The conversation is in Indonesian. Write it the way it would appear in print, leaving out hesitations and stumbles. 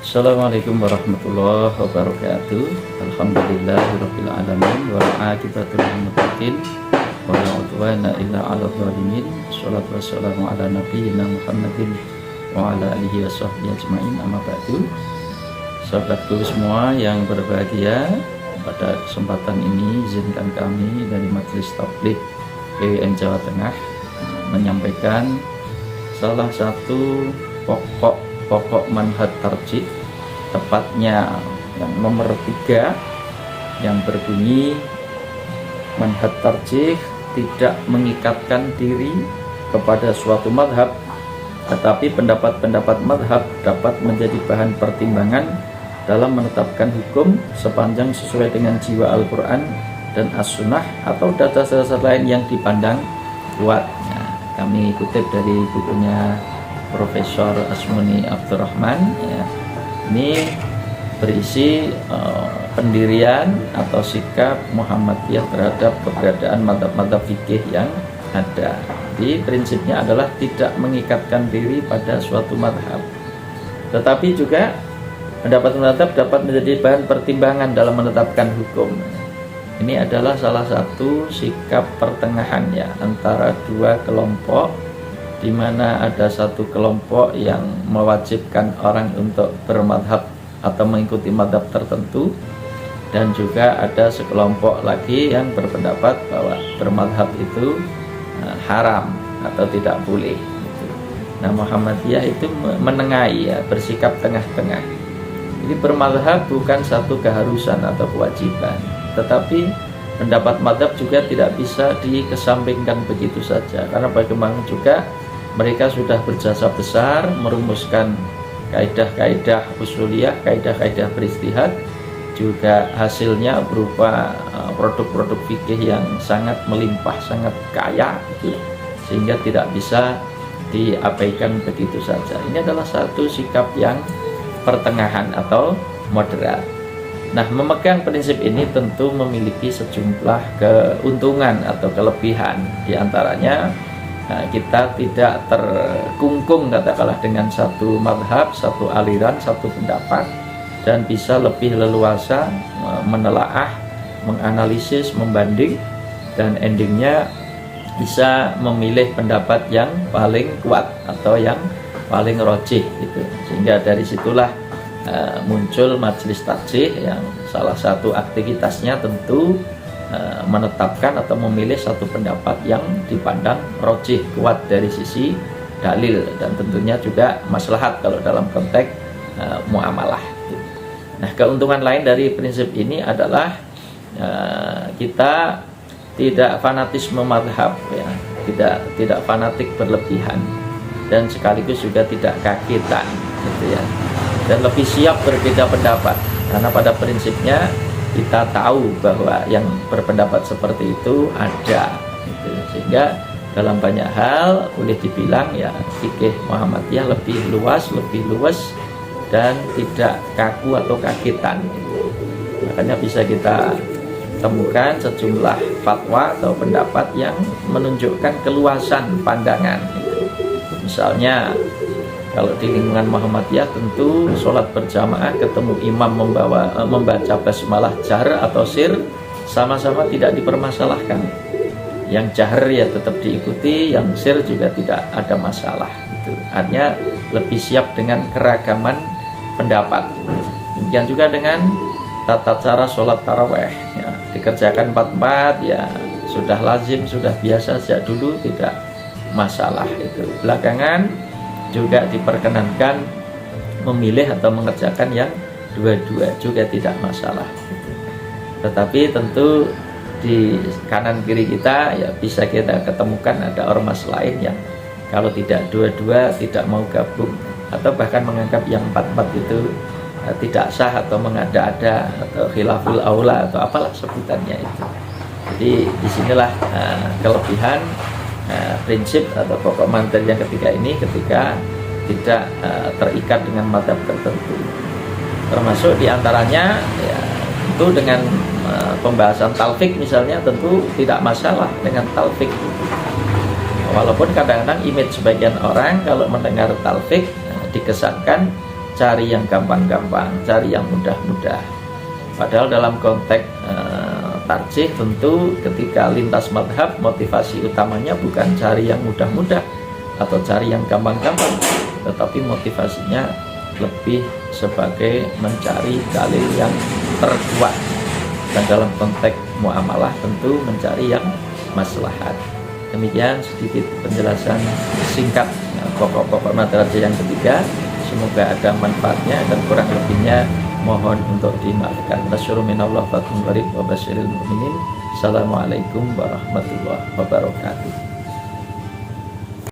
Assalamualaikum warahmatullahi wabarakatuh. Alhamdulillahirabbil alamin wal aqibatul lil muttaqin wa la udwana illa 'alal zalimin. Shalatu wassalamu ala nabiyyina Muhammadin wa ala alihi washabbihi ajmain. Amma ba'du. Sahabatku semua yang berbahagia, pada kesempatan ini izinkan kami dari Majelis Tabligh PWN Jawa Tengah menyampaikan salah satu pokok manhaj tarjih, tepatnya yang nomor 3, yang berbunyi manhaj tarjih tidak mengikatkan diri kepada suatu madhab, tetapi pendapat-pendapat madhab dapat menjadi bahan pertimbangan dalam menetapkan hukum sepanjang sesuai dengan jiwa Al-Quran dan As-Sunnah atau dasar-dasar lain yang dipandang kuat. Kami kutip dari bukunya Profesor Asmuni Abdurrahman, ya. Ini berisi pendirian atau sikap Muhammadiyah terhadap keberadaan madhab-madhab fikih yang ada. Jadi prinsipnya adalah tidak mengikatkan diri pada suatu madhab, tetapi juga pendapat-pendapat dapat menjadi bahan pertimbangan dalam menetapkan hukum. Ini adalah salah satu sikap pertengahan, ya, antara dua kelompok, di mana ada satu kelompok yang mewajibkan orang untuk bermadhab atau mengikuti madhab tertentu, dan juga ada sekelompok lagi yang berpendapat bahwa bermadhab itu haram atau tidak boleh. Nah, Muhammadiyah itu menengahi, ya, bersikap tengah-tengah. Jadi bermadhab bukan satu keharusan atau kewajiban, tetapi pendapat madhab juga tidak bisa dikesampingkan begitu saja, karena bagaimana juga mereka sudah berjasa besar merumuskan kaidah-kaidah usuliyah, kaidah-kaidah beristihad, juga hasilnya berupa produk-produk fikih yang sangat melimpah, sangat kaya, gitu, sehingga tidak bisa diabaikan begitu saja. Ini adalah satu sikap yang pertengahan atau moderat. Nah, memegang prinsip ini tentu memiliki sejumlah keuntungan atau kelebihan. Di antaranya, kita tidak terkungkung katakanlah dengan satu madhab, satu aliran, satu pendapat, dan bisa lebih leluasa menelaah, menganalisis, membanding, dan endingnya bisa memilih pendapat yang paling kuat atau yang paling rojih, gitu. Sehingga dari situlah muncul majelis tarjih yang salah satu aktivitasnya tentu menetapkan atau memilih satu pendapat yang dipandang rojih, kuat dari sisi dalil, dan tentunya juga maslahat kalau dalam konteks muamalah. Nah, keuntungan lain dari prinsip ini adalah kita tidak fanatisme madhab, ya, tidak fanatik berlebihan, dan sekaligus juga tidak kagetan, gitu ya, dan lebih siap berbeda pendapat, karena pada prinsipnya kita tahu bahwa yang berpendapat seperti itu ada, gitu. Sehingga dalam banyak hal boleh dibilang, ya, fikih Muhammadiyah lebih luas, dan tidak kaku atau kagetan, gitu. Makanya bisa kita temukan sejumlah fatwa atau pendapat yang menunjukkan keluasan pandangan, gitu. Misalnya kalau di lingkungan Muhammadiyah tentu sholat berjamaah ketemu imam membaca basmalah jahr atau sir sama-sama tidak dipermasalahkan. Yang jahr ya tetap diikuti, yang sir juga tidak ada masalah, gitu. Artinya lebih siap dengan keragaman pendapat. Demikian juga dengan tata cara sholat taraweh, ya, dikerjakan 4-4, ya, sudah lazim, sudah biasa sejak dulu, tidak masalah, itu. Belakangan juga diperkenankan memilih atau mengerjakan yang dua-dua, juga tidak masalah, gitu. Tetapi tentu di kanan kiri kita, ya, bisa kita ketemukan ada ormas lain yang kalau tidak dua-dua tidak mau gabung, atau bahkan menganggap yang 4-4 itu tidak sah atau mengada-ada atau khilaful aula atau apalah sebutannya itu. Jadi disinilah kelebihan prinsip atau pokok manhaj yang ketiga ini, ketika tidak terikat dengan madhab tertentu. Termasuk diantaranya, ya, tentu dengan pembahasan talfik misalnya, tentu tidak masalah dengan talfik. Walaupun kadang-kadang image sebagian orang kalau mendengar talfik dikesankan cari yang gampang-gampang, cari yang mudah-mudah. Padahal dalam konteks tarjih tentu ketika lintas madhab motivasi utamanya bukan cari yang mudah-mudah atau cari yang gampang-gampang, tetapi motivasinya lebih sebagai mencari dalil yang terkuat. Dan dalam konteks muamalah tentu mencari yang maslahat. Demikian sedikit penjelasan singkat pokok-pokok tarjih yang ketiga. Semoga ada manfaatnya dan kurang lebihnya mohon untuk dimaafkan. Nasyuru minallah fatum qarib wa basyiril mu'minin. Assalamualaikum warahmatullahi wabarakatuh.